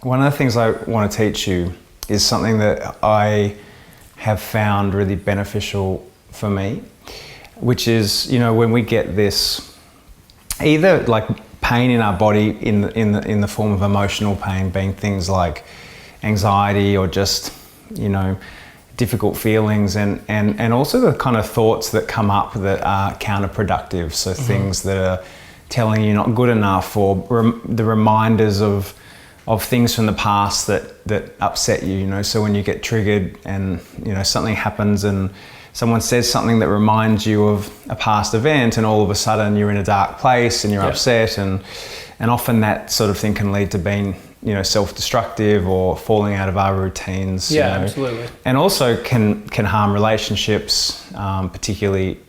One of the things I want to teach you is something that I have found really beneficial for me, which is, when we get this, either like pain in our body in the form of emotional pain, being things like anxiety or just, difficult feelings, and also the kind of thoughts that come up that are counterproductive. So things that are telling you not good enough, or the reminders of things from the past that upset you, so when you get triggered and, something happens and someone says something that reminds you of a past event, and all of a sudden you're in a dark place and you're upset, and often that sort of thing can lead to being, self-destructive or falling out of our routines. Absolutely. And also can harm relationships, particularly,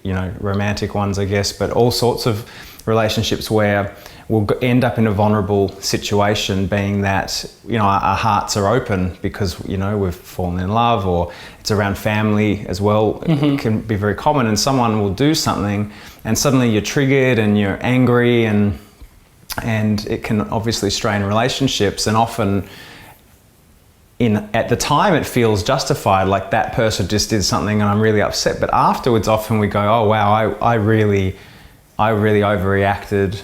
romantic ones, I guess, but all sorts of relationships where we'll end up in a vulnerable situation, being that, our hearts are open because, we've fallen in love, or it's around family as well. It can be very common, and someone will do something and suddenly you're triggered and you're angry, and it can obviously strain relationships. And often at the time it feels justified, like that person just did something and I'm really upset. But afterwards, often we go, oh wow, I really overreacted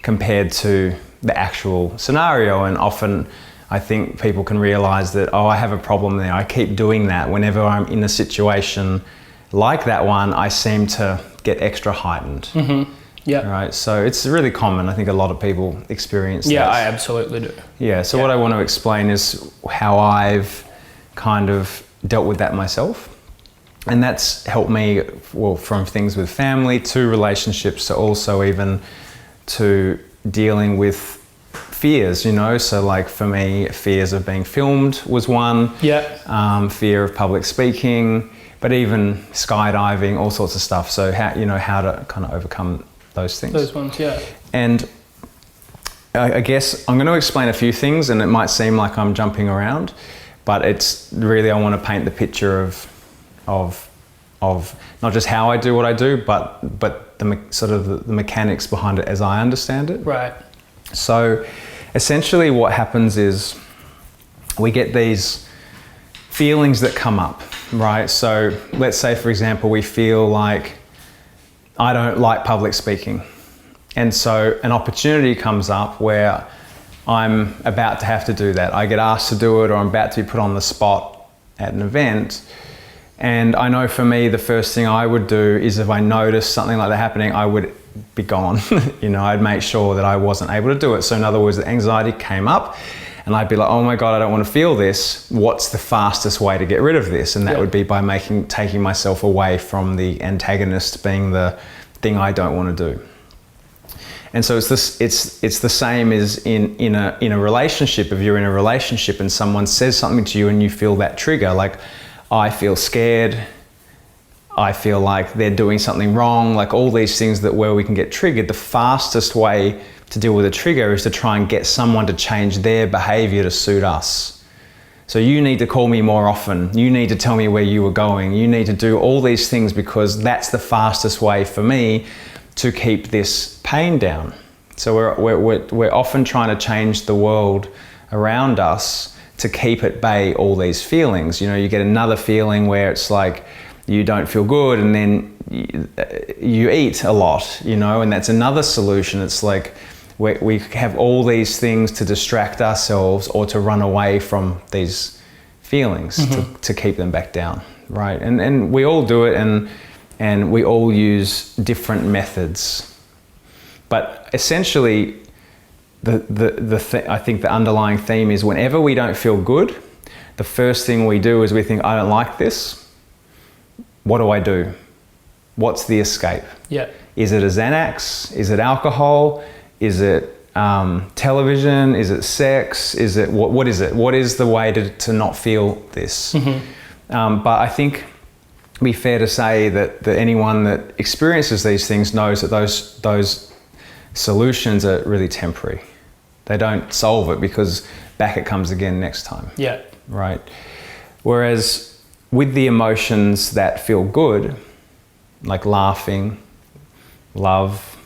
compared to the actual scenario. And often I think people can realize that, oh, I have a problem there. I keep doing that. Whenever I'm in a situation like that one, I seem to get extra heightened. Yeah. Right. So it's really common. I think a lot of people experience Yeah, this. I absolutely do. Yeah. So what I want to explain is how I've kind of dealt with that myself. And that's helped me, from things with family to relationships to also even to dealing with fears, So like for me, fears of being filmed was one. Yeah. Fear of public speaking, but even skydiving, all sorts of stuff. So how to kind of overcome those things. Those ones, yeah. And I guess I'm going to explain a few things, and it might seem like I'm jumping around, but it's really, I want to paint the picture of not just how I do what I do, but the sort of the mechanics behind it as I understand it. Right. So essentially what happens is we get these feelings that come up, right? So let's say, for example, we feel like I don't like public speaking. And so an opportunity comes up where I'm about to have to do that. I get asked to do it, or I'm about to be put on the spot at an event. And I know for me, the first thing I would do is, if I noticed something like that happening, I would be gone. I'd make sure that I wasn't able to do it. So in other words, the anxiety came up and I'd be like, oh my God, I don't want to feel this. What's the fastest way to get rid of this? And that would be by taking myself away from the antagonist being the thing I don't want to do. And so it's the same as in a relationship. If you're in a relationship and someone says something to you and you feel that trigger, like I feel scared, I feel like they're doing something wrong, like all these things where we can get triggered, the fastest way to deal with a trigger is to try and get someone to change their behavior to suit us. So you need to call me more often. You need to tell me where you were going. You need to do all these things because that's the fastest way for me to keep this pain down. So we're often trying to change the world around us to keep at bay all these feelings. You get another feeling where it's like you don't feel good, and then you eat a lot, and that's another solution. It's like we have all these things to distract ourselves or to run away from these feelings, to keep them back down, right? And we all do it, and we all use different methods. But essentially, I think the underlying theme is, whenever we don't feel good, the first thing we do is we think, I don't like this. What do I do? What's the escape? Yeah. Is it a Xanax? Is it alcohol? Is it television? Is it sex? Is it what is it? What is the way to not feel this? But I think it'd be fair to say that anyone that experiences these things knows that those solutions are really temporary. They don't solve it, because back it comes again next time. Yeah. Right. Whereas with the emotions that feel good, like laughing, love,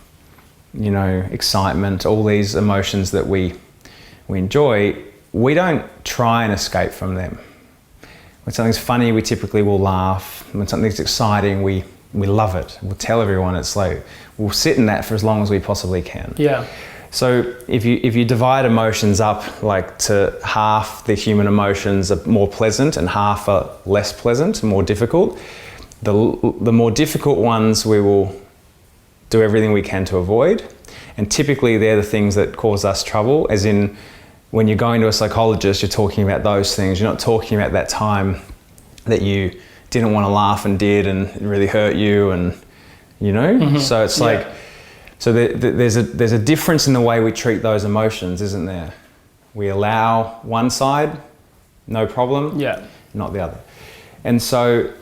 excitement, all these emotions that we enjoy, we don't try and escape from them. When something's funny, we typically will laugh. When something's exciting, we love it. We'll tell everyone. It's like, we'll sit in that for as long as we possibly can. Yeah. So if you divide emotions up like to half the human emotions are more pleasant and half are less pleasant, more difficult, the more difficult ones we will do everything we can to avoid. And typically they're the things that cause us trouble, as in when you're going to a psychologist, you're talking about those things. You're not talking about that time that you didn't want to laugh and did, and it really hurt you, and you know? Mm-hmm. So it's like, so there's a difference in the way we treat those emotions, isn't there? We allow one side, no problem, not the other. And so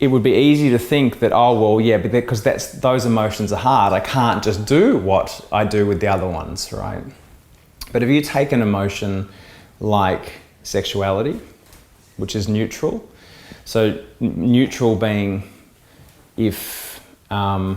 it would be easy to think that, oh, well, yeah, but because those emotions are hard, I can't just do what I do with the other ones, right? But if you take an emotion like sexuality, which is neutral, so neutral being if, you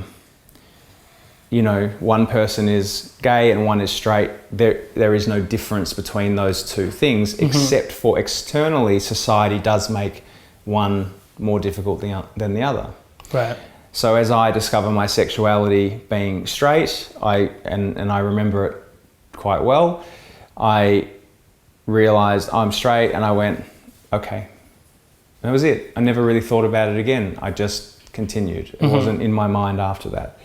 know, one person is gay and one is straight, there is no difference between those two things, except for externally, society does make one more difficult than the other. Right. So as I discover my sexuality being straight, I remember it quite well, I realized I'm straight, and I went, okay. That was it. I never really thought about it again. I just continued. It wasn't in my mind after that.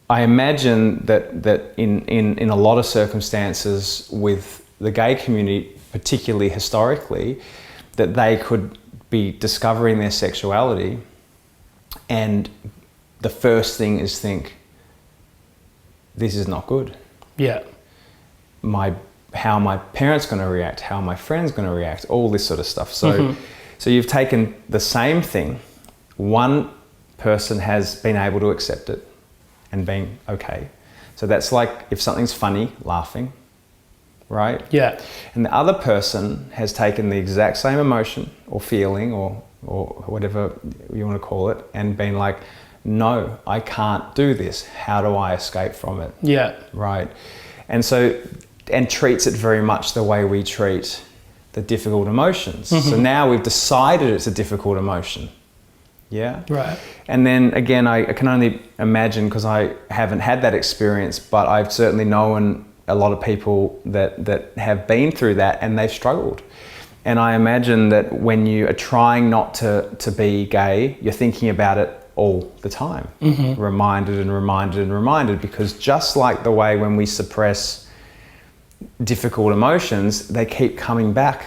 I imagine that in a lot of circumstances with the gay community, particularly historically, that they could be discovering their sexuality, and the first thing is think, this is not good. Yeah. How my parents going to react, how my friends going to react, all this sort of stuff. So, so you've taken the same thing, one person has been able to accept it and being okay. So that's like if something's funny, laughing, right? Yeah. And the other person has taken the exact same emotion or feeling or whatever you want to call it, and been like, no, I can't do this. How do I escape from it? Yeah. Right. And so, and treats it very much the way we treat the difficult emotions. So now we've decided it's a difficult emotion. Yeah. Right. And then again, I can only imagine, because I haven't had that experience, but I've certainly known a lot of people that have been through that, and they've struggled. And I imagine that when you are trying not to be gay, you're thinking about it all the time, reminded and reminded and reminded, because just like the way when we suppress difficult emotions, they keep coming back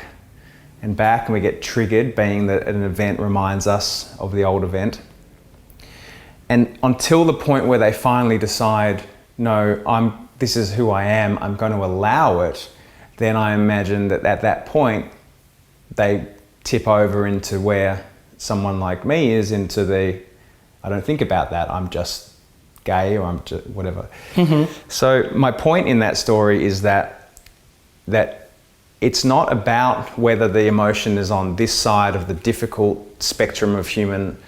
and back, and we get triggered, being that an event reminds us of the old event. And until the point where they finally decide, no, this is who I am, I'm going to allow it, then I imagine that at that point, they tip over into where someone like me is, into I don't think about that, I'm just gay, or I'm just whatever. So my point in that story is that it's not about whether the emotion is on this side of the difficult spectrum of human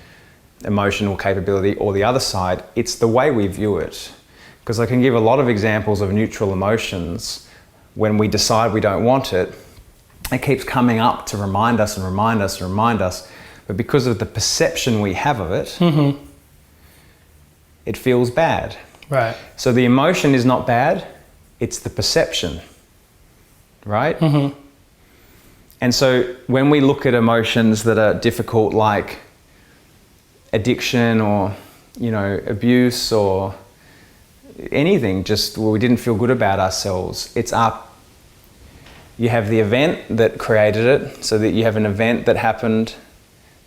emotional capability or the other side, it's the way we view it. Because I can give a lot of examples of neutral emotions. When we decide we don't want it, it keeps coming up to remind us and remind us and remind us. But because of the perception we have of it, it feels bad. Right. So the emotion is not bad, it's the perception, right? And so when we look at emotions that are difficult, like addiction or, you know, abuse or anything, just where we didn't feel good about ourselves, it's up. You have the event that created it, so that you have an event that happened,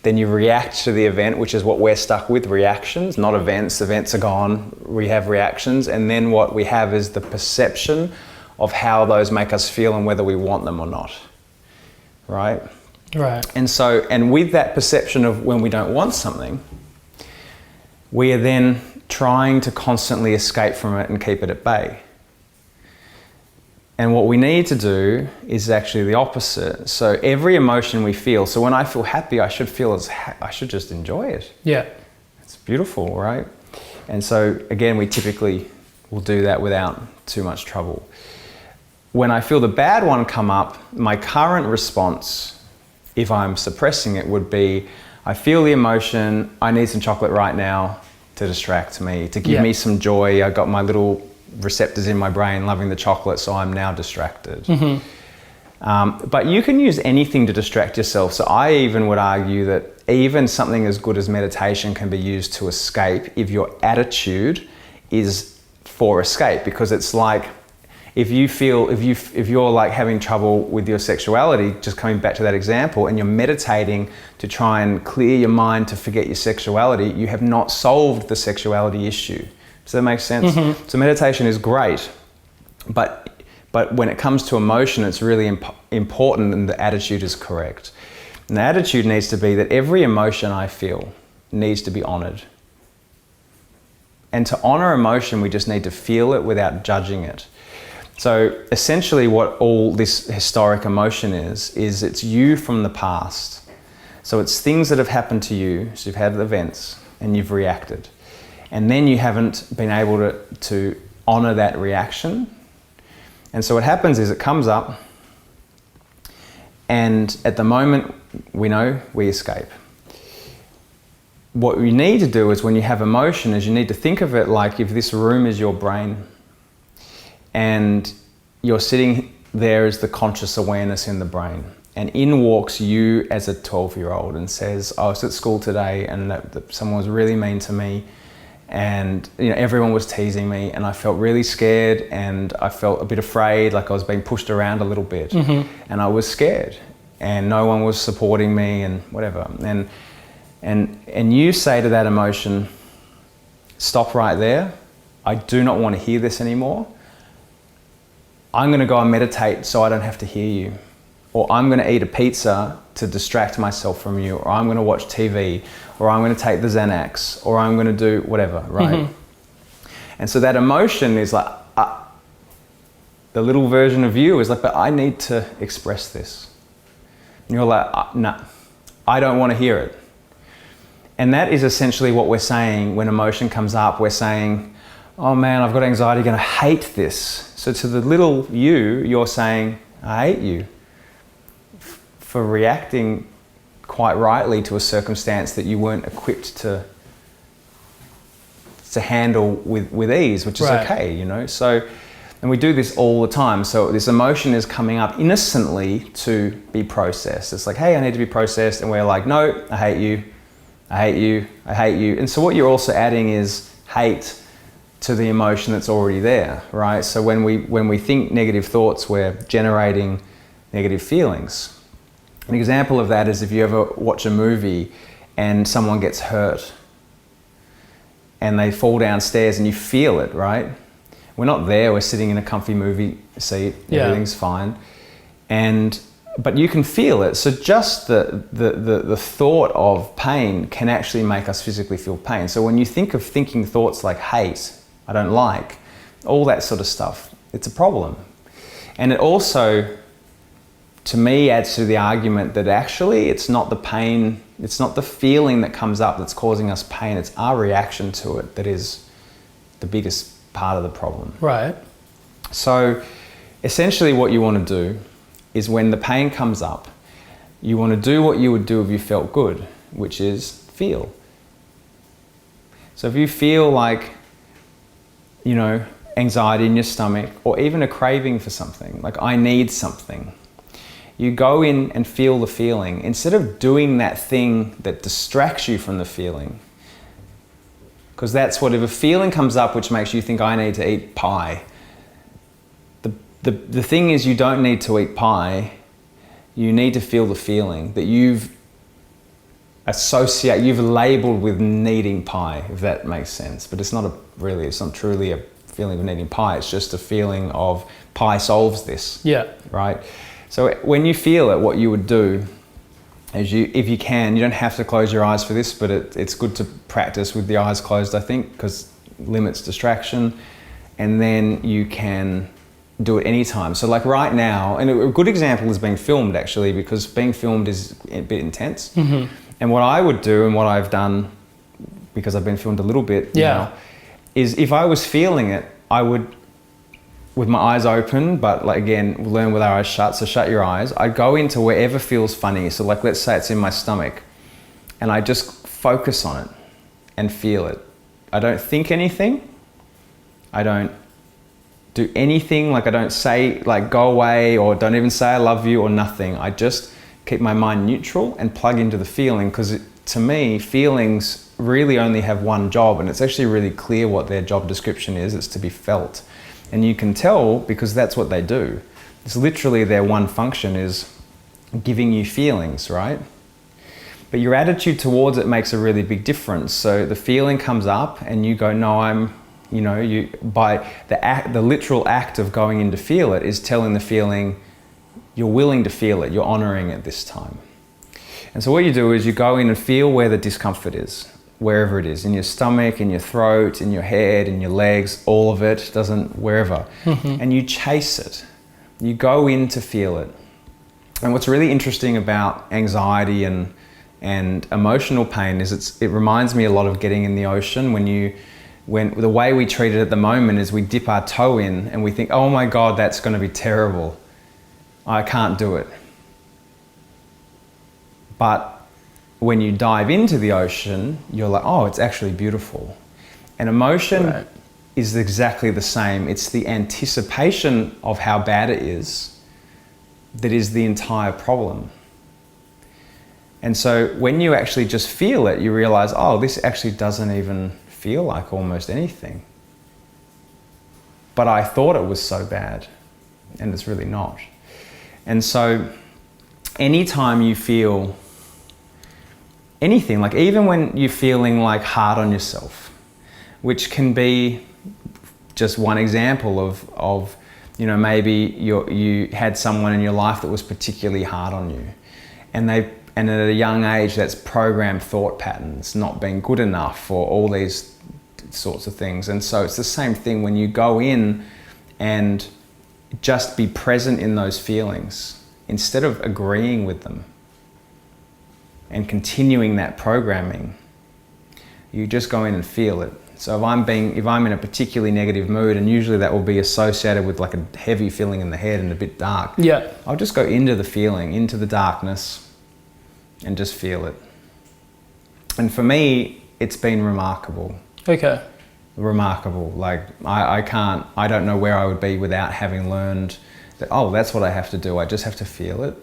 then you react to the event, which is what we're stuck with, reactions, not events. Events are gone, we have reactions, and then what we have is the perception of how those make us feel and whether we want them or not, right? Right. And so, and with that perception of when we don't want something, we are then trying to constantly escape from it and keep it at bay. And what we need to do is actually the opposite. So every emotion we feel, so when I feel happy, I should feel I should just enjoy it. Yeah. It's beautiful, right? And so again, we typically will do that without too much trouble. when I feel the bad one come up, my current response, if I'm suppressing it, would be, I feel the emotion, I need some chocolate right now to distract me, to give me some joy. I got my little receptors in my brain loving the chocolate, so I'm now distracted. But you can use anything to distract yourself. So I even would argue that even something as good as meditation can be used to escape if your attitude is for escape, because it's like, if you're like having trouble with your sexuality, just coming back to that example, and you're meditating to try and clear your mind to forget your sexuality, you have not solved the sexuality issue. Does that make sense? So meditation is great, but when it comes to emotion, it's really important, and the attitude is correct. And the attitude needs to be that every emotion I feel needs to be honored. And to honor emotion, we just need to feel it without judging it. So essentially what all this historic emotion is it's you from the past. So it's things that have happened to you, so you've had events and you've reacted. And then you haven't been able to honor that reaction. And so what happens is it comes up, and at the moment we know we escape. What you need to do is, when you have emotion, is you need to think of it like if this room is your brain, and you're sitting there as the conscious awareness in the brain, and in walks you as a 12-year-old and says, I was at school today and someone was really mean to me, and everyone was teasing me, and I felt really scared, and I felt a bit afraid, like I was being pushed around a little bit, and I was scared, and no one was supporting me and whatever, and you say to that emotion, stop right there, I do not want to hear this anymore. I'm going to go and meditate so I don't have to hear you. Or I'm going to eat a pizza to distract myself from you. Or I'm going to watch TV. Or I'm going to take the Xanax. Or I'm going to do whatever, right? And so that emotion is like, the little version of you is like, but I need to express this. And you're like, no, I don't want to hear it. And that is essentially what we're saying when emotion comes up. We're saying, oh man, I've got anxiety, I'm going to hate this. So to the little you, you're saying, I hate you for reacting quite rightly to a circumstance that you weren't equipped to handle with ease, which is okay, So, and we do this all the time. So this emotion is coming up innocently to be processed. It's like, hey, I need to be processed. And we're like, no, I hate you. I hate you. I hate you. And so what you're also adding is hate to the emotion that's already there, right? So when we think negative thoughts, we're generating negative feelings. An example of that is if you ever watch a movie and someone gets hurt and they fall downstairs and you feel it, right? We're not there, we're sitting in a comfy movie seat, everything's fine. But you can feel it. So just the thought of pain can actually make us physically feel pain. So when you think of thinking thoughts like hate, I don't like, all that sort of stuff, it's a problem. And it also, to me, adds to the argument that actually it's not the pain, it's not the feeling that comes up that's causing us pain, it's our reaction to it that is the biggest part of the problem. Right. So essentially what you want to do is when the pain comes up, you want to do what you would do if you felt good, which is feel. So if you feel like, anxiety in your stomach, or even a craving for something, like I need something, you go in and feel the feeling. Instead of doing that thing that distracts you from the feeling, because that's what, if a feeling comes up which makes you think I need to eat pie, the thing is you don't need to eat pie, you need to feel the feeling that you've labeled with needing pie, if that makes sense. But it's not truly a feeling of needing pie, it's just a feeling of pie solves this. Yeah. Right? So when you feel it, what you would do is if you can, you don't have to close your eyes for this, but it's good to practice with the eyes closed, I think, because it limits distraction. And then you can do it anytime. So like right now, and a good example is being filmed actually, because being filmed is a bit intense. And what I would do, and what I've done, because I've been filmed a little bit now, is if I was feeling it, I would with my eyes open, but like again, learn with our eyes shut. So shut your eyes. I go into wherever feels funny. So like, let's say it's in my stomach, and I just focus on it and feel it. I don't think anything. I don't do anything. Like I don't say like go away, or don't even say I love you or nothing. I just keep my mind neutral and plug into the feeling, because to me, feelings really only have one job, and it's actually really clear what their job description is. It's to be felt. And you can tell because that's what they do. It's literally their one function is giving you feelings, right? But your attitude towards it makes a really big difference. So the feeling comes up and you go, no, by the literal act of going in to feel it is telling the feeling you're willing to feel it, you're honoring it this time. And so what you do is you go in and feel where the discomfort is, wherever it is, in your stomach, in your throat, in your head, in your legs, all of it, wherever. And you chase it. You go in to feel it. And what's really interesting about anxiety and emotional pain is it reminds me a lot of getting in the ocean. When the way we treat it at the moment is we dip our toe in and we think, oh my God, that's going to be terrible. I can't do it. But when you dive into the ocean, you're like, oh, it's actually beautiful. And emotion is exactly the same. It's the anticipation of how bad it is that is the entire problem. And so when you actually just feel it, you realize, oh, this actually doesn't even feel like almost anything. But I thought it was so bad, and it's really not. And so anytime you feel anything, like even when you're feeling like hard on yourself, which can be just one example of maybe you had someone in your life that was particularly hard on you, and at a young age that's programmed thought patterns, not being good enough, or all these sorts of things. And so it's the same thing when you go in and just be present in those feelings instead of agreeing with them and continuing that programming. You just go in and feel it. So if I'm in a particularly negative mood, and usually that will be associated with like a heavy feeling in the head and a bit dark, I'll just go into the feeling, into the darkness, and just feel it. And for me, it's been remarkable. Okay. Remarkable. Like I don't know where I would be without having learned that, oh, that's what I have to do. I just have to feel it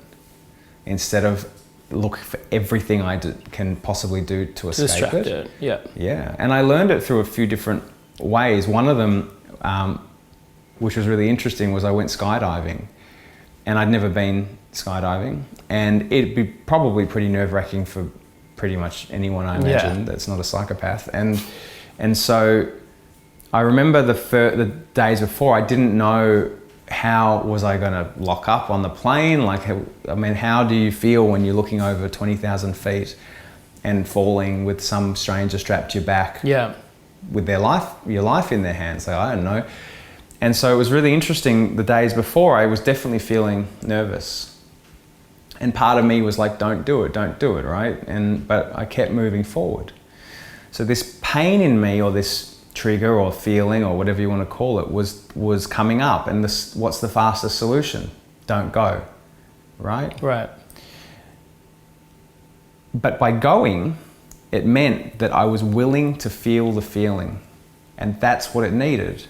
instead of look for everything I can possibly do to escape it. Yeah. And I learned it through a few different ways. One of them, which was really interesting, was I went skydiving, and I'd never been skydiving, and it'd be probably pretty nerve-wracking for pretty much anyone, I imagine, that's not a psychopath. And so I remember the days before, I didn't know how was I going to lock up on the plane. How do you feel when you're looking over 20,000 feet and falling with some stranger strapped to your back with your life in their hands? Like, I don't know. And so it was really interesting. The days before, I was definitely feeling nervous. And part of me was like, don't do it, right? But I kept moving forward. So this pain in me, or this trigger or feeling or whatever you want to call it, was coming up. And what's the fastest solution? Don't go, right? Right. But by going, it meant that I was willing to feel the feeling, and that's what it needed.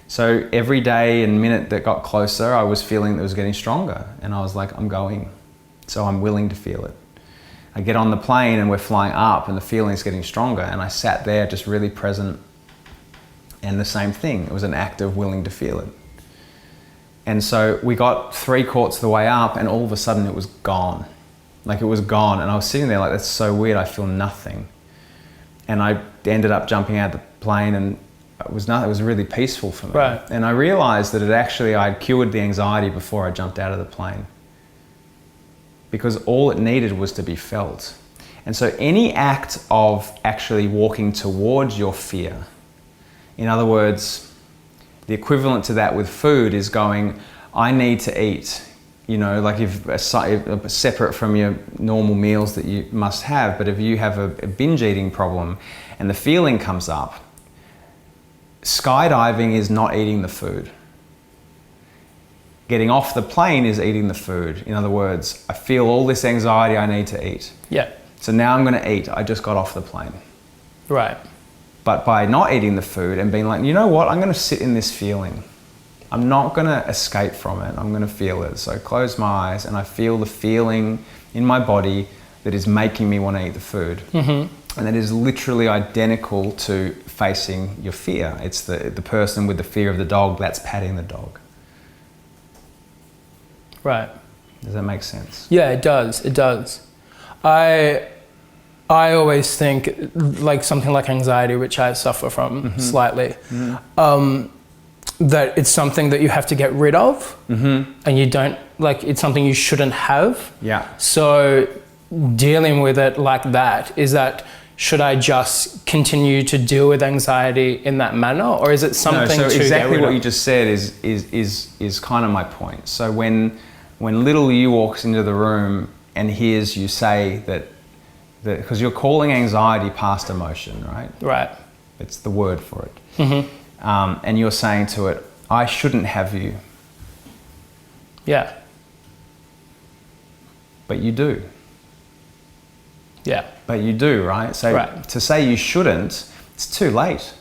So every day and minute that got closer, I was feeling that it was getting stronger, and I was like, I'm going. So I'm willing to feel it. I get on the plane and we're flying up and the feeling's getting stronger, and I sat there just really present, and the same thing. It was an act of willing to feel it. And so we got 3/4 of the way up, and all of a sudden it was gone. Like, it was gone, and I was sitting there like, that's so weird, I feel nothing. And I ended up jumping out of the plane, and it was really peaceful for me. Right. And I realized that I'd cured the anxiety before I jumped out of the plane, because all it needed was to be felt. And so any act of actually walking towards your fear, in other words, the equivalent to that with food is going, I need to eat. Like if separate from your normal meals that you must have, but if you have a binge eating problem and the feeling comes up, skydiving is not eating the food. getting off the plane is eating the food. In other words, I feel all this anxiety, I need to eat. Yeah. So now I'm going to eat. I just got off the plane. Right. But by not eating the food and being like, you know what, I'm going to sit in this feeling. I'm not going to escape from it. I'm going to feel it. So close my eyes and I feel the feeling in my body that is making me want to eat the food. Mm-hmm. And that is literally identical to facing your fear. It's the person with the fear of the dog that's patting the dog. Right. Does that make sense? Yeah, it does. It does. I always think like something like anxiety, which I suffer from slightly, that it's something that you have to get rid of, and you don't, like, it's something you shouldn't have. Yeah. So dealing with it like that, is that, should I just continue to deal with anxiety in that manner, or is it something no, so to exactly get rid what of? you just said is kind of my point. So when little you walks into the room and hears you say that because you're calling anxiety past emotion, right? Right. It's the word for it. And you're saying to it, I shouldn't have you. Yeah. But you do. Yeah. But you do, right? So Right. to say you shouldn't, it's too late.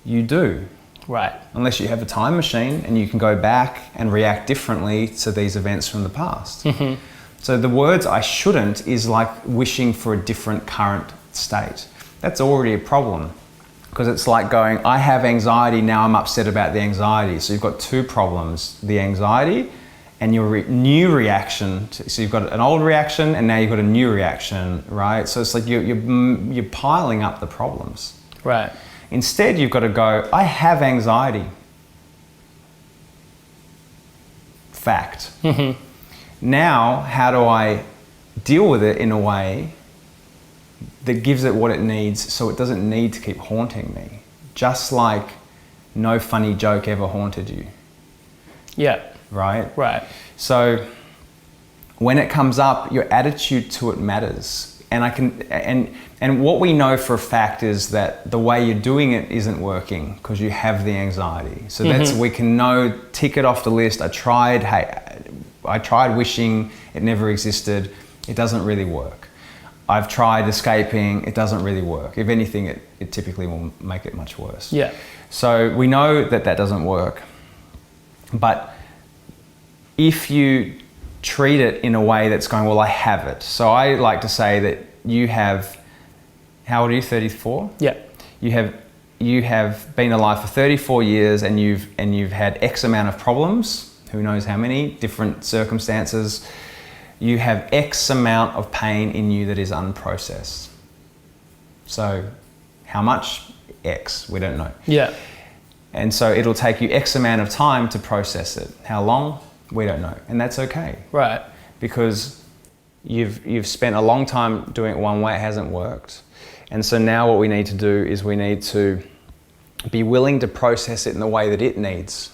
You do. Right. Unless you have a time machine and you can go back and react differently to these events from the past. So the words I shouldn't is like wishing for a different current state. That's already a problem, because it's like going, I have anxiety, now I'm upset about the anxiety. So you've got two problems, the anxiety and your new reaction. So you've got an old reaction and now you've got a new reaction, right? So it's like you're piling up the problems. Right. Instead, you've got to go, I have anxiety. Fact. Now, how do I deal with it in a way that gives it what it needs so it doesn't need to keep haunting me? Just like no funny joke ever haunted you. Yeah. Right? Right. So when it comes up, your attitude to it matters. And what we know for a fact is that the way you're doing it isn't working because you have the anxiety. So that's, we can know, tick it off the list. I tried wishing, it never existed. It doesn't really work. I've tried escaping, it doesn't really work. If anything, it typically will make it much worse. Yeah. So we know that doesn't work. But if you treat it in a way that's going, well, I have it. So I like to say that you have, how old are you, 34? Yeah. You have been alive for 34 years and you've had X amount of problems, who knows how many, different circumstances. You have X amount of pain in you that is unprocessed. So how much? X, we don't know. Yeah. And so it'll take you X amount of time to process it. How long? We don't know. And that's okay. Right. Because you've spent a long time doing it one way, it hasn't worked. And so now what we need to do is we need to be willing to process it in the way that it needs.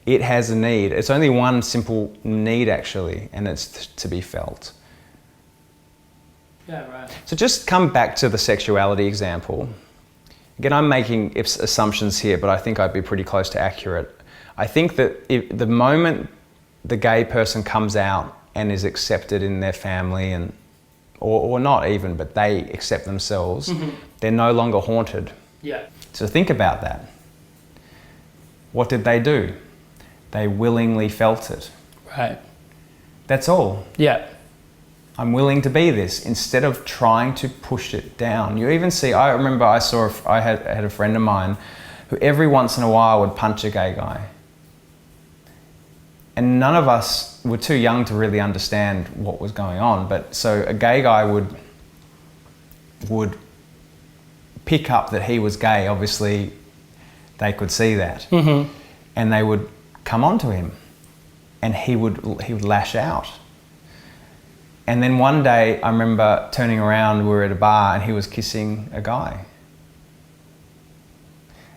It has a need. It's only one simple need actually, and it's to be felt. Yeah, right. So just come back to the sexuality example. Again, I'm making assumptions here, but I think I'd be pretty close to accurate. I think that if the moment the gay person comes out and is accepted in their family, and or not even, but they accept themselves, they're no longer haunted. Yeah. So think about that. What did they do? They willingly felt it. Right. That's all. Yeah. I'm willing to be this, instead of trying to push it down. You even see, I remember I had a friend of mine who every once in a while would punch a gay guy. And none of us were too young to really understand what was going on. But so a gay guy would pick up that he was gay. Obviously, they could see that. And they would come on to him and he would lash out. And then one day I remember turning around, we were at a bar and he was kissing a guy.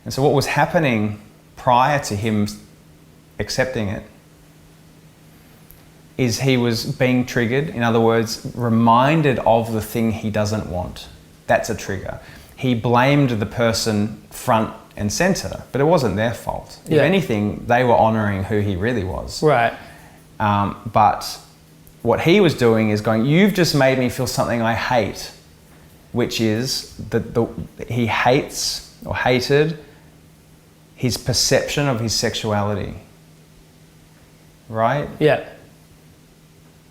And so what was happening prior to him accepting it is he was being triggered, in other words, reminded of the thing he doesn't want. That's a trigger. He blamed the person front and center, but it wasn't their fault. Yeah. If anything, they were honoring who he really was. Right. But what he was doing is going, you've just made me feel something I hate, which is that he hates or hated his perception of his sexuality. Right? Yeah.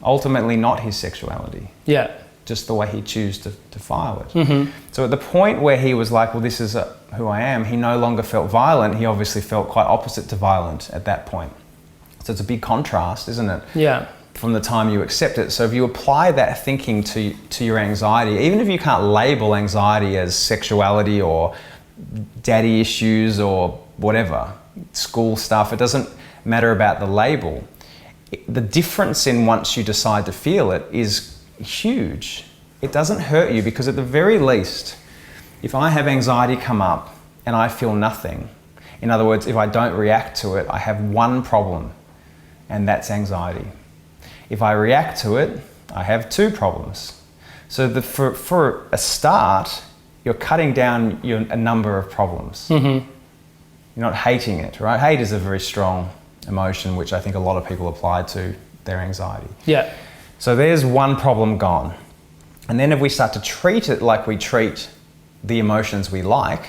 Ultimately not his sexuality. Yeah. Just the way he chose to file it. So at the point where he was like, well, this is who I am, he no longer felt violent. He obviously felt quite opposite to violent at that point. So it's a big contrast, isn't it? Yeah. From the time you accept it. So if you apply that thinking to your anxiety, even if you can't label anxiety as sexuality or daddy issues or whatever, school stuff, it doesn't matter about the label. The difference in once you decide to feel it is huge. It doesn't hurt you because at the very least, if I have anxiety come up and I feel nothing, in other words, if I don't react to it, I have one problem, and that's anxiety. If I react to it, I have two problems. So for a start, you're cutting down a number of problems. You're not hating it, right? Hate is a very strong emotion, which I think a lot of people apply to their anxiety. Yeah. So there's one problem gone. And then if we start to treat it like we treat the emotions we like,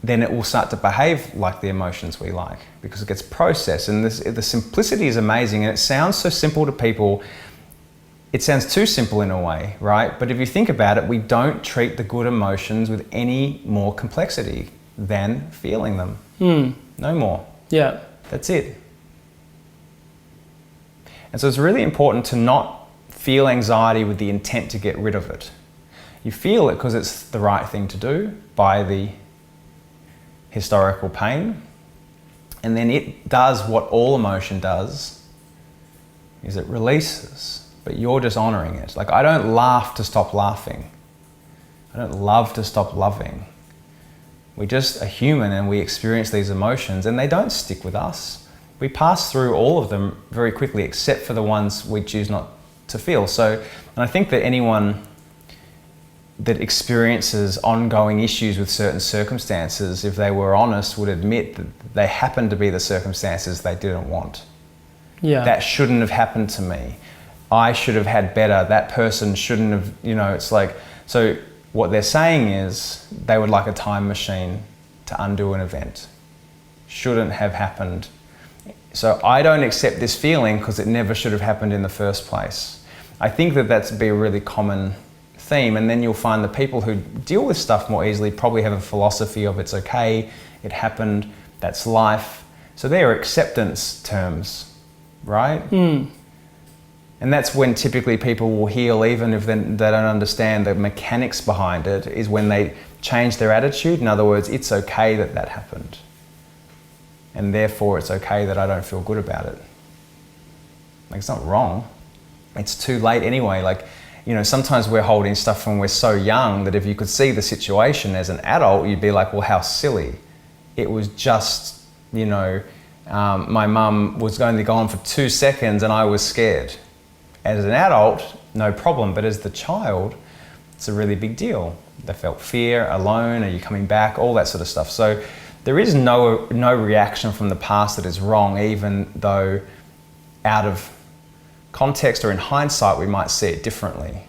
then it will start to behave like the emotions we like because it gets processed. And the simplicity is amazing, and it sounds so simple to people. It sounds too simple in a way, right? But if you think about it, we don't treat the good emotions with any more complexity than feeling them. No more. Yeah. That's it. And so it's really important to not feel anxiety with the intent to get rid of it. You feel it because it's the right thing to do by the historical pain. And then it does what all emotion does, is it releases, but you're just honoring it. Like, I don't laugh to stop laughing. I don't love to stop loving. We just are human and we experience these emotions and they don't stick with us. We pass through all of them very quickly, except for the ones we choose not to feel. So, and I think that anyone that experiences ongoing issues with certain circumstances, if they were honest, would admit that they happened to be the circumstances they didn't want. Yeah. That shouldn't have happened to me. I should have had better. That person shouldn't have, it's like, so what they're saying is they would like a time machine to undo an event. Shouldn't have happened. So I don't accept this feeling because it never should have happened in the first place. I think that that's be a really common theme, and then you'll find the people who deal with stuff more easily probably have a philosophy of it's okay, it happened, that's life. So they are acceptance terms, right? And that's when typically people will heal, even if they don't understand the mechanics behind it, is when they change their attitude. In other words, it's okay that that happened. And therefore it's okay that I don't feel good about it. Like, it's not wrong. It's too late anyway. Like, sometimes we're holding stuff when we're so young that if you could see the situation as an adult, you'd be like, well, how silly. It was just, my mum was going to go on for 2 seconds and I was scared. As an adult, no problem. But as the child, it's a really big deal. They felt fear, alone, are you coming back, all that sort of stuff. So there is no reaction from the past that is wrong, even though out of context or in hindsight we might see it differently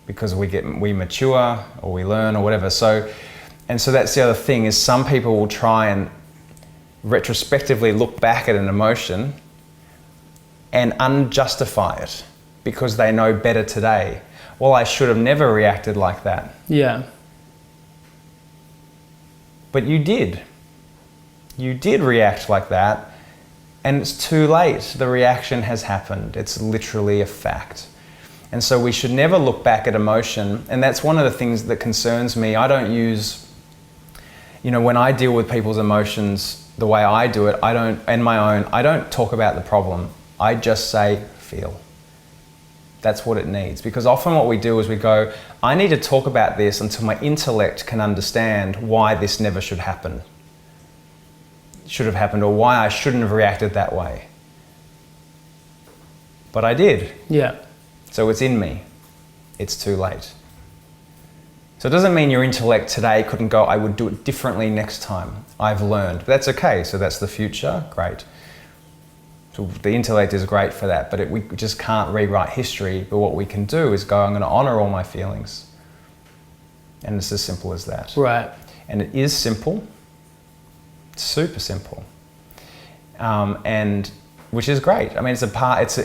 because we mature or we learn or whatever. So that's the other thing, is some people will try and retrospectively look back at an emotion and unjustify it because they know better today. Well, I should have never reacted like that. Yeah. But you did. You did react like that, and it's too late. The reaction has happened. It's literally a fact. And so we should never look back at emotion, and that's one of the things that concerns me. I don't use, when I deal with people's emotions the way I do it, I don't talk about the problem. I just say, feel. That's what it needs. Because often what we do is we go, I need to talk about this until my intellect can understand why this never should have happened, or why I shouldn't have reacted that way. But I did. Yeah. So it's in me. It's too late. So it doesn't mean your intellect today couldn't go, I would do it differently next time. I've learned. But that's okay. So that's the future. Great. So the intellect is great for that, but we just can't rewrite history. But what we can do is go, I'm going to honor all my feelings. And it's as simple as that. Right. And it is simple. It's super simple. And which is great. I mean, it's a part.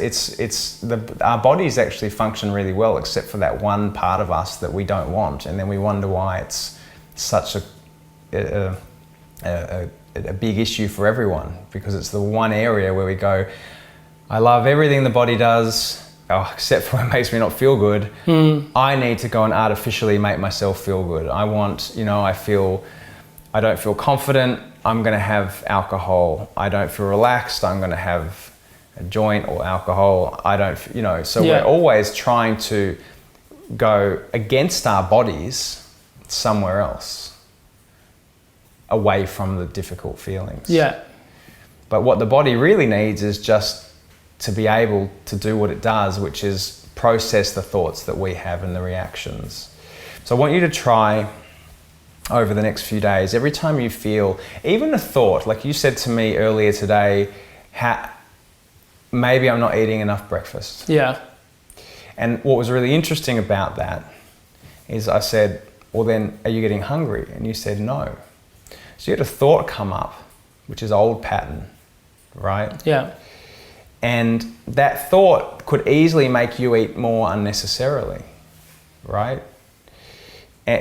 Our bodies actually function really well, except for that one part of us that we don't want, and then we wonder why it's such a big issue for everyone, because it's the one area where we go, I love everything the body does, except for it makes me not feel good. I need to go and artificially make myself feel good. I don't feel confident, I'm going to have alcohol. I don't feel relaxed, I'm going to have a joint or alcohol. We're always trying to go against our bodies somewhere else, away from the difficult feelings. Yeah. But what the body really needs is just to be able to do what it does, which is process the thoughts that we have and the reactions. So I want you to try over the next few days, every time you feel, even a thought, like you said to me earlier today, maybe I'm not eating enough breakfast. Yeah. And what was really interesting about that is I said, well then, are you getting hungry? And you said no. So you had a thought come up, which is old pattern, right? Yeah. And that thought could easily make you eat more unnecessarily, right?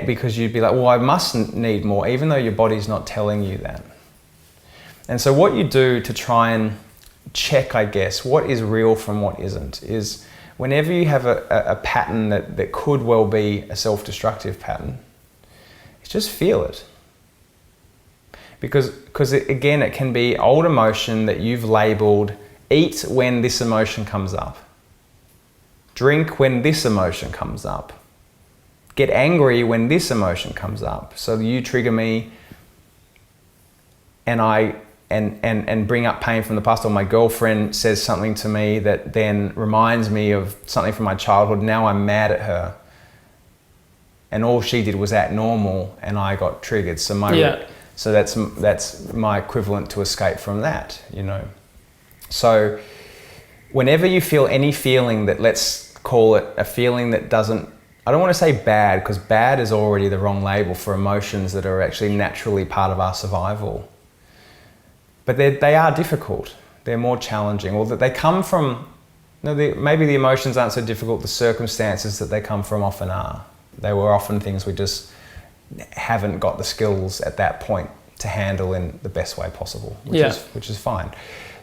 Because you'd be like, well, I mustn't need more, even though your body's not telling you that. And so what you do to try and check, I guess, what is real from what isn't, is whenever you have a pattern that could well be a self-destructive pattern, just feel it. Because again, it can be old emotion that you've labeled, eat when this emotion comes up. Drink when this emotion comes up. Get angry when this emotion comes up. So you trigger me and bring up pain from the past, or my girlfriend says something to me that then reminds me of something from my childhood. Now I'm mad at her. And all she did was act normal and I got triggered. So that's my equivalent to escape from that, you know. So whenever you feel any feeling that, let's call it a feeling that doesn't, I don't want to say bad, because bad is already the wrong label for emotions that are actually naturally part of our survival. But they are difficult. They're more challenging. Or that they come from, maybe the emotions aren't so difficult, the circumstances that they come from often are. They were often things we just haven't got the skills at that point to handle in the best way possible, which is fine.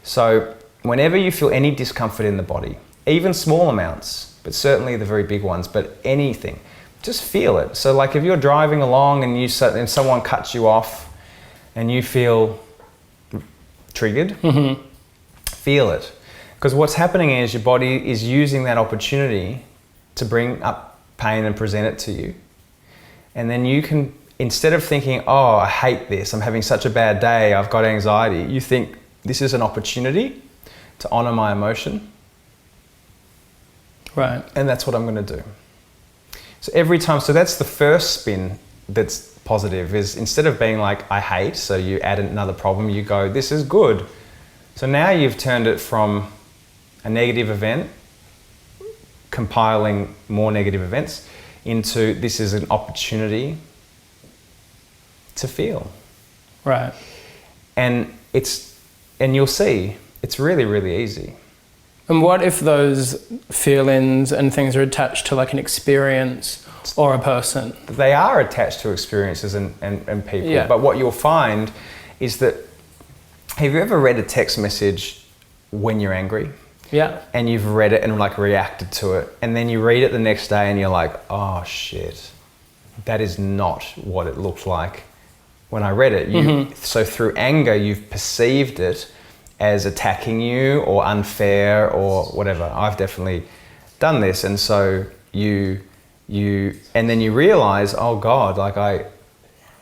So whenever you feel any discomfort in the body, even small amounts, but certainly the very big ones, but anything, just feel it. So like if you're driving along and someone cuts you off and you feel triggered, feel it. Because what's happening is your body is using that opportunity to bring up pain and present it to you. And then you can, instead of thinking, oh, I hate this, I'm having such a bad day, I've got anxiety, you think this is an opportunity to honor my emotion. Right. And that's what I'm going to do. So every time, so that's the first spin that's positive, is instead of being like, I hate, so you add another problem, you go, this is good. So now you've turned it from a negative event, compiling more negative events, into this is an opportunity to feel. Right. And you'll see, it's really, really easy. And what if those feelings and things are attached to like an experience or a person? They are attached to experiences and people. Yeah. But what you'll find is that, have you ever read a text message when you're angry? Yeah. And you've read it and like reacted to it. And then you read it the next day and you're like, oh shit, that is not what it looked like when I read it. So through anger, you've perceived it as attacking you or unfair or whatever. I've definitely done this. And so and then you realize, oh God, like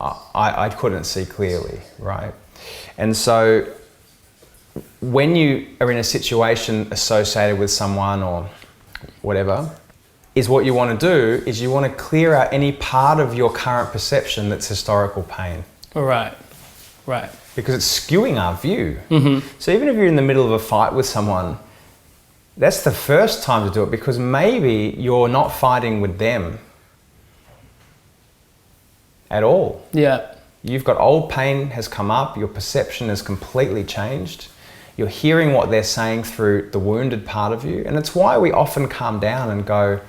I couldn't see clearly, right? And so when you are in a situation associated with someone or whatever, is what you want to do is you want to clear out any part of your current perception that's historical pain. Right. Because it's skewing our view. Mm-hmm. So even if you're in the middle of a fight with someone, that's the first time to do it, because maybe you're not fighting with them at all. Yeah. You've got old pain has come up, your perception has completely changed. You're hearing what they're saying through the wounded part of you. And it's why we often calm down and go,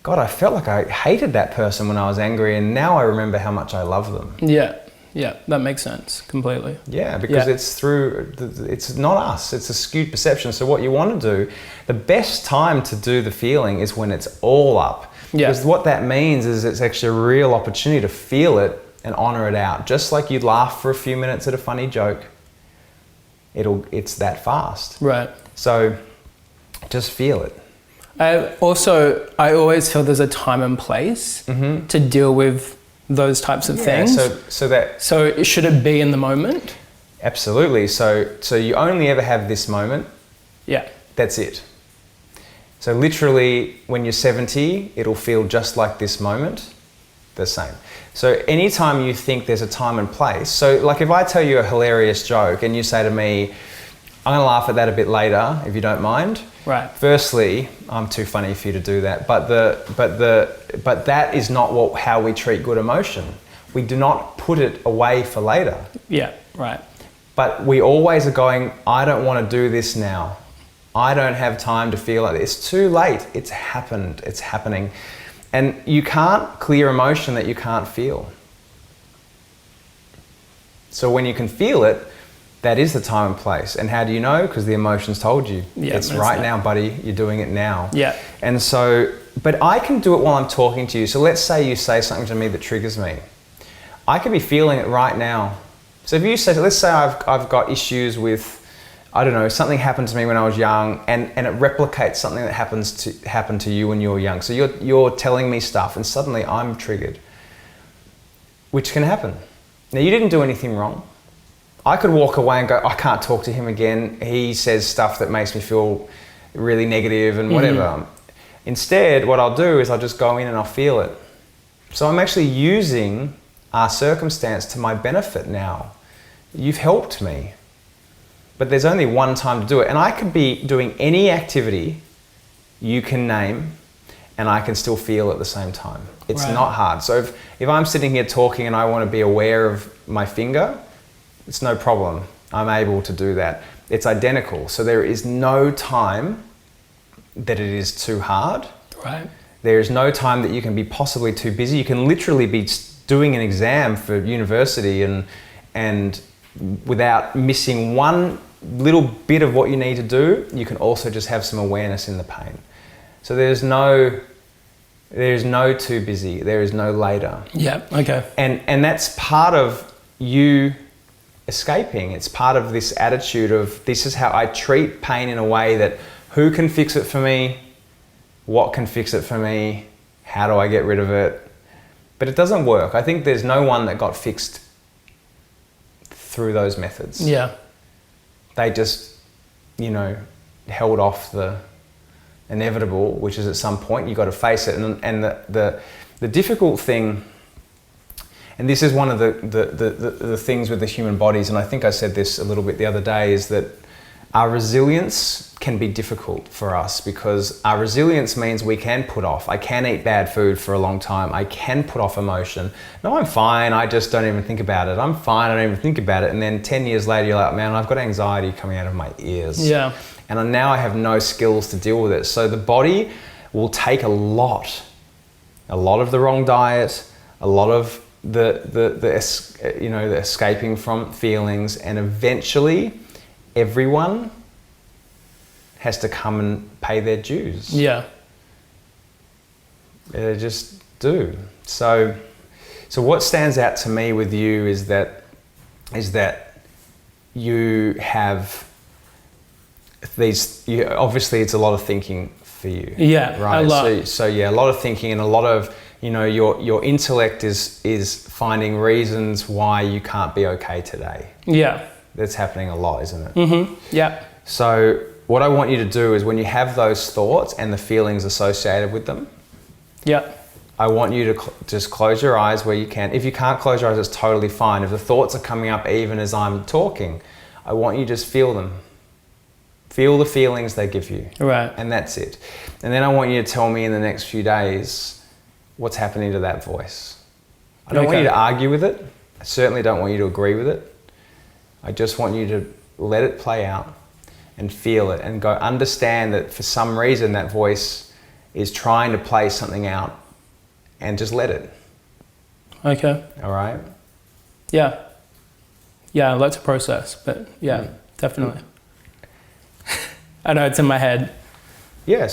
God, I felt like I hated that person when I was angry, and now I remember how much I love them. Yeah, that makes sense completely. Yeah, because it's not us, it's a skewed perception. So what you want to do, the best time to do the feeling is when it's all up. Yeah. Because what that means is it's actually a real opportunity to feel it and honor it out. Just like you'd laugh for a few minutes at a funny joke, it's that fast. Right. So just feel it. I always feel there's a time and place to deal with those types of things. So should it be in the moment? Absolutely. So you only ever have this moment. Yeah. That's it. So literally when you're 70, it'll feel just like this moment, the same. So anytime you think there's a time and place, so like if I tell you a hilarious joke and you say to me, I'm gonna laugh at that a bit later, if you don't mind. Right. Firstly, I'm too funny for you to do that, but that is not how we treat good emotion. We do not put it away for later. Yeah, right. But we always are going, I don't want to do this now. I don't have time to feel it. It's too late. It's happened. It's happening. And you can't clear emotion that you can't feel. So when you can feel it, that is the time and place. And how do you know? Because the emotion's told you. Yeah, it's right now, buddy. You're doing it now. Yeah. And so, but I can do it while I'm talking to you. So let's say you say something to me that triggers me. I could be feeling it right now. So if you say, let's say I've got issues with, I don't know, something happened to me when I was young, and it replicates something that happened to you when you were young. So you're telling me stuff and suddenly I'm triggered, which can happen. Now you didn't do anything wrong. I could walk away and go, I can't talk to him again. He says stuff that makes me feel really negative and whatever. Instead, what I'll do is I'll just go in and I'll feel it. So I'm actually using our circumstance to my benefit now. You've helped me. But there's only one time to do it. And I could be doing any activity you can name and I can still feel at the same time. It's not hard. So if I'm sitting here talking and I want to be aware of my finger, it's no problem. I'm able to do that. It's identical. So there is no time that it is too hard. Right. There is no time that you can be possibly too busy. You can literally be doing an exam for university and without missing one little bit of what you need to do, you can also just have some awareness in the pain. So there's no too busy. There is no later. Yeah. Okay. And that's part of you escaping. It's part of this attitude of, this is how I treat pain in a way that, who can fix it for me? What can fix it for me? How do I get rid of it? But it doesn't work. I think there's no one that got fixed through those methods. Yeah. They just, held off the inevitable, which is at some point you got to face it. And the difficult thing, and this is one of the things with the human bodies, and I think I said this a little bit the other day, is that our resilience can be difficult for us, because our resilience means we can put off. I can eat bad food for a long time. I can put off emotion. No, I'm fine. I just don't even think about it. I'm fine. I don't even think about it. And then 10 years later, you're like, man, I've got anxiety coming out of my ears. Yeah. And now I have no skills to deal with it. So the body will take a lot of the wrong diet, a lot of the escaping from feelings, and eventually everyone has to come and pay their dues. Yeah. They just do. So what stands out to me with you is that you have these. Obviously, it's a lot of thinking for you. Yeah, right. A lot. So yeah, a lot of thinking, and a lot of your intellect is finding reasons why you can't be okay today. Yeah. That's happening a lot, isn't it? Mm-hmm. Yeah. So what I want you to do is, when you have those thoughts and the feelings associated with them, Yeah. I want you to just close your eyes where you can. If you can't close your eyes, it's totally fine. If the thoughts are coming up even as I'm talking, I want you to just feel them. Feel the feelings they give you. Right. And that's it. And then I want you to tell me in the next few days what's happening to that voice. I don't want you to argue with it. I certainly don't want you to agree with it. I just want you to let it play out and feel it and go understand that for some reason that voice is trying to play something out, and just let it. Okay. All right? Yeah. Yeah, I like to process, but yeah, definitely. I know it's in my head. Yeah.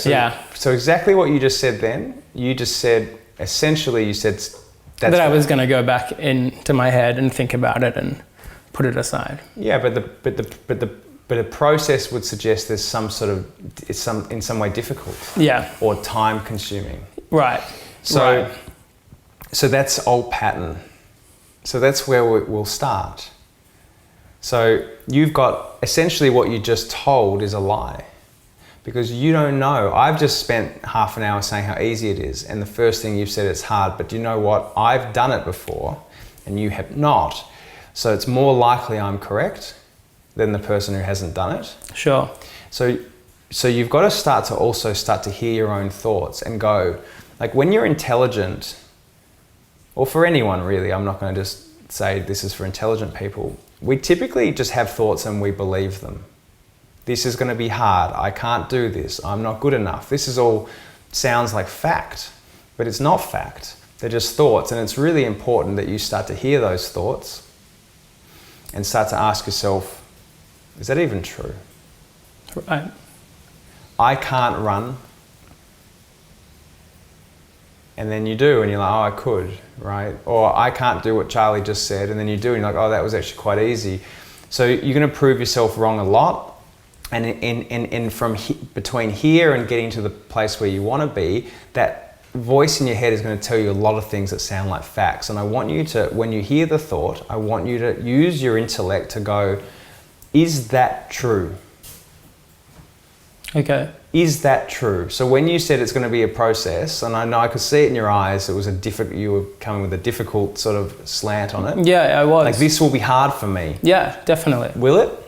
So exactly what you just said then, you just said, essentially you said that I was going to go back into my head and think about it and put it aside. Yeah, but the process would suggest there's some sort of, it's in some way difficult. Yeah. Or time consuming. Right. So that's old pattern. So that's where we'll start. So you've got, essentially what you just told is a lie. Because you don't know. I've just spent half an hour saying how easy it is, and the first thing you've said it's hard, but you know what? I've done it before, and you have not. So it's more likely I'm correct than the person who hasn't done it. Sure. So you've got to start to hear your own thoughts and go, like when you're intelligent, or for anyone really, I'm not going to just say this is for intelligent people, we typically just have thoughts and we believe them. This is going to be hard. I can't do this. I'm not good enough. This is all sounds like fact, but it's not fact. They're just thoughts, and it's really important that you start to hear those thoughts and start to ask yourself, is that even true? Right. I can't run. And then you do, and you're like, oh, I could, right? Or I can't do what Charlie just said, and then you do, and you're like, oh, that was actually quite easy. So you're going to prove yourself wrong a lot. And from between here and getting to the place where you want to be, that voice in your head is going to tell you a lot of things that sound like facts. And I want you to, when you hear the thought, I want you to use your intellect to go, is that true? Okay. Is that true? So when you said it's going to be a process, and I know I could see it in your eyes, it was you were coming with a difficult sort of slant on it. Yeah, I was. Like, this will be hard for me. Yeah, definitely. Will it?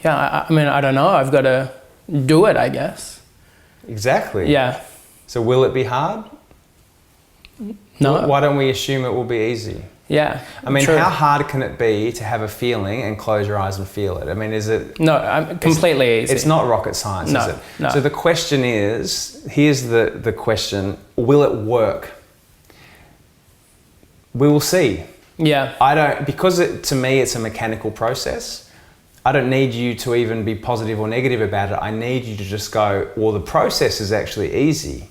Yeah, I mean, I don't know. I've got to do it, I guess. Exactly. Yeah. So will it be hard? No. Why don't we assume it will be easy? Yeah. I mean, true. How hard can it be to have a feeling and close your eyes and feel it? I mean, is it... No, I'm completely easy. It's not rocket science, is it? No. So the question is, here's the question, will it work? We will see. Yeah. Because to me it's a mechanical process, I don't need you to even be positive or negative about it. I need you to just go, well, the process is actually easy.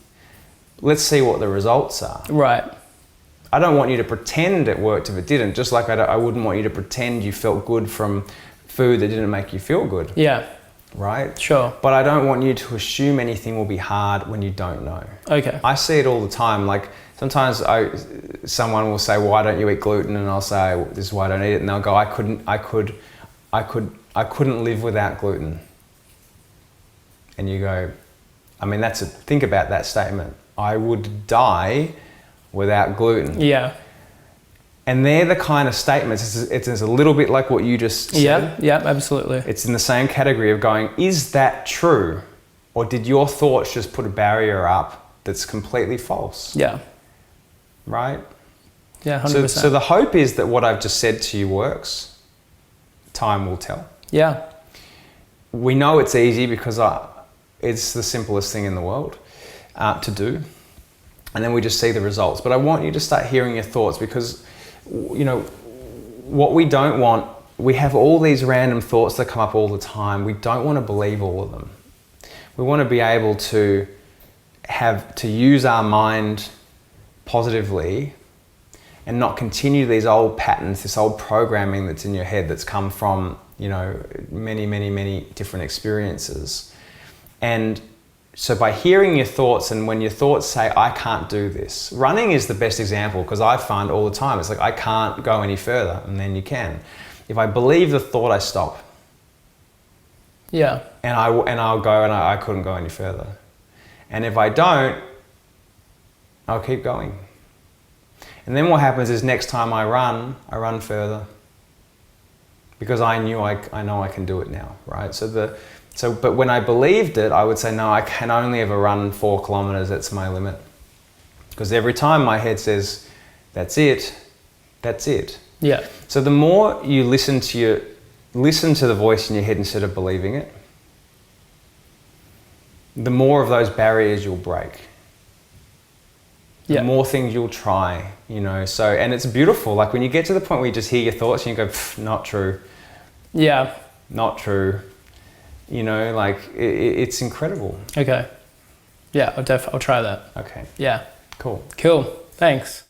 Let's see what the results are. Right. I don't want you to pretend it worked if it didn't, just like I wouldn't want you to pretend you felt good from food that didn't make you feel good. Yeah. Right? Sure. But I don't want you to assume anything will be hard when you don't know. Okay. I see it all the time. Like sometimes someone will say, why don't you eat gluten? And I'll say, well, this is why I don't eat it. And they'll go, I couldn't live without gluten. And you go, I mean, think about that statement. I would die without gluten. Yeah. And they're the kind of statements, it's a little bit like what you just said. Yeah, absolutely. It's in the same category of going, is that true? Or did your thoughts just put a barrier up that's completely false? Yeah. Right? Yeah, 100%. So the hope is that what I've just said to you works. Time will tell. Yeah. We know it's easy because it's the simplest thing in the world to do. And then we just see the results. But I want you to start hearing your thoughts because, you know, what we don't want, we have all these random thoughts that come up all the time. We don't want to believe all of them. We want to be able to use our mind positively and not continue these old patterns, this old programming that's in your head that's come from, you know, many, many, many different experiences. And so by hearing your thoughts, and when your thoughts say, I can't do this, running is the best example because I find all the time, it's like, I can't go any further, and then you can. If I believe the thought, I stop. Yeah. And I'll go and I couldn't go any further. And if I don't, I'll keep going. And then what happens is next time I run further. Because I know I can do it now, right? But when I believed it, I would say, no, I can only ever run 4 kilometers, that's my limit. Because every time my head says, that's it. Yeah. So the more you listen to the voice in your head instead of believing it, the more of those barriers you'll break. The more things you'll try, you know. So, and it's beautiful. Like when you get to the point where you just hear your thoughts and you go, not true. Yeah. Not true. You know, like it's incredible. Okay. Yeah, I'll try that. Okay. Yeah. Cool. Cool. Thanks.